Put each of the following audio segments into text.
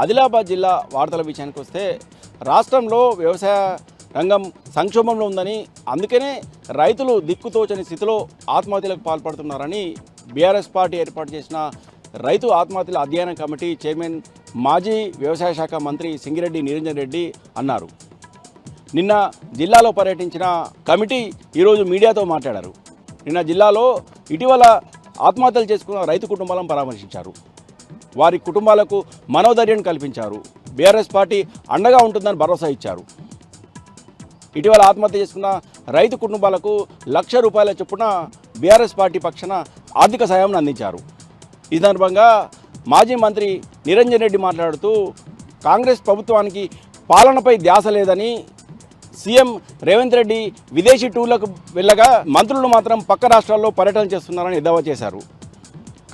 ఆదిలాబాద్ జిల్లా వార్తల విషయానికి వస్తే రాష్ట్రంలో వ్యవసాయ రంగం సంక్షోభంలో ఉందని, అందుకనే రైతులు దిక్కుతోచని స్థితిలో ఆత్మహత్యలకు పాల్పడుతున్నారని బీఆర్ఎస్ పార్టీ ఏర్పాటు చేసిన రైతు ఆత్మహత్యల అధ్యయన కమిటీ చైర్మన్ మాజీ వ్యవసాయ శాఖ మంత్రి సింగిరెడ్డి నిరంజన్ రెడ్డి అన్నారు. నిన్న జిల్లాలో పర్యటించిన కమిటీ ఈరోజు మీడియాతో మాట్లాడారు. నిన్న జిల్లాలో ఇటీవల ఆత్మహత్యలు చేసుకున్న రైతు కుటుంబాలను పరామర్శించారు. వారి కుటుంబాలకు మనోధైర్యం కల్పించారు. బీఆర్ఎస్ పార్టీ అండగా ఉంటుందని భరోసా ఇచ్చారు. ఇటీవల ఆత్మహత్య చేసుకున్న రైతు కుటుంబాలకు ₹1,00,000 చొప్పున బీఆర్ఎస్ పార్టీ పక్షాన ఆర్థిక సాయం అందించారు. ఈ సందర్భంగా మాజీ మంత్రి నిరంజన్ రెడ్డి మాట్లాడుతూ కాంగ్రెస్ ప్రభుత్వానికి పాలనపై ధ్యాస లేదని, సీఎం రేవంత్ రెడ్డి విదేశీ టూర్లకు వెళ్ళగా మంత్రులు మాత్రం పక్క రాష్ట్రాల్లో పర్యటన చేస్తున్నారని ఎద్దేవా చేశారు.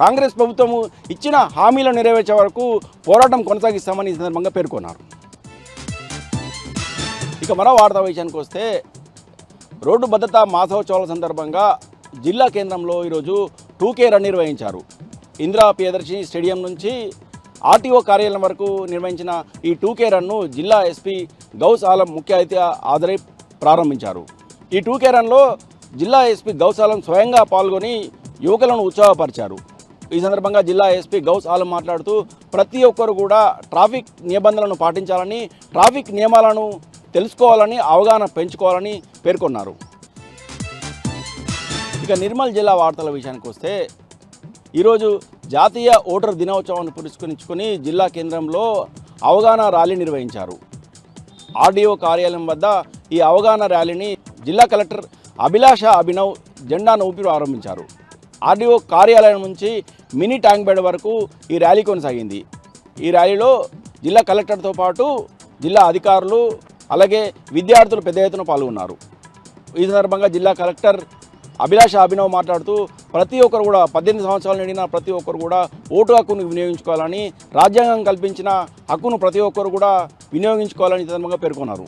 కాంగ్రెస్ ప్రభుత్వం ఇచ్చిన హామీలను నెరవేర్చే వరకు పోరాటం కొనసాగిస్తామని ఈ సందర్భంగా పేర్కొన్నారు. ఇక మరో వార్తా విషయానికి వస్తే రోడ్డు భద్రతా మాసోత్సవాల సందర్భంగా జిల్లా కేంద్రంలో ఈరోజు 2K రన్ నిర్వహించారు. ఇందిరా ప్రియదర్శిని స్టేడియం నుంచి ఆర్టీఓ కార్యాలయం వరకు నిర్వహించిన ఈ 2K రన్ను జిల్లా ఎస్పీ గౌస్ ఆలం ముఖ్య అతిథిగా హాజరై ప్రారంభించారు. ఈ 2K రన్లో జిల్లా ఎస్పీ గౌస్ ఆలం స్వయంగా పాల్గొని యువకులను ఉత్సాహపరిచారు. ఈ సందర్భంగా జిల్లా ఎస్పీ గౌస్ ఆలం మాట్లాడుతూ ప్రతి ఒక్కరు కూడా ట్రాఫిక్ నిబంధనలను పాటించాలని, ట్రాఫిక్ నియమాలను తెలుసుకోవాలని, అవగాహన పెంచుకోవాలని పేర్కొన్నారు. ఇక నిర్మల్ జిల్లా వార్తల విషయానికి వస్తే ఈరోజు జాతీయ ఓటర్ దినోత్సవాన్ని పురస్కరించుకొని జిల్లా కేంద్రంలో అవగాహన ర్యాలీ నిర్వహించారు. ఆర్డీఓ కార్యాలయం వద్ద ఈ అవగాహన ర్యాలీని జిల్లా కలెక్టర్ అభిలాష అభినవ్ జెండాను ఊపి ప్రారంభించారు. ఆర్డీఓ కార్యాలయం నుంచి మినీ ట్యాంక్ బెడ్ వరకు ఈ ర్యాలీ కొనసాగింది. ఈ ర్యాలీలో జిల్లా కలెక్టర్తో పాటు జిల్లా అధికారులు, అలాగే విద్యార్థులు పెద్ద ఎత్తున పాల్గొన్నారు. ఈ సందర్భంగా జిల్లా కలెక్టర్ అభిలాష అభినవ్ మాట్లాడుతూ ప్రతి ఒక్కరు కూడా 18 సంవత్సరాలు నిండిన ప్రతి ఒక్కరు కూడా ఓటు హక్కును వినియోగించుకోవాలని, రాజ్యాంగం కల్పించిన హక్కును ప్రతి ఒక్కరు కూడా వినియోగించుకోవాలని ఈ సందర్భంగా పేర్కొన్నారు.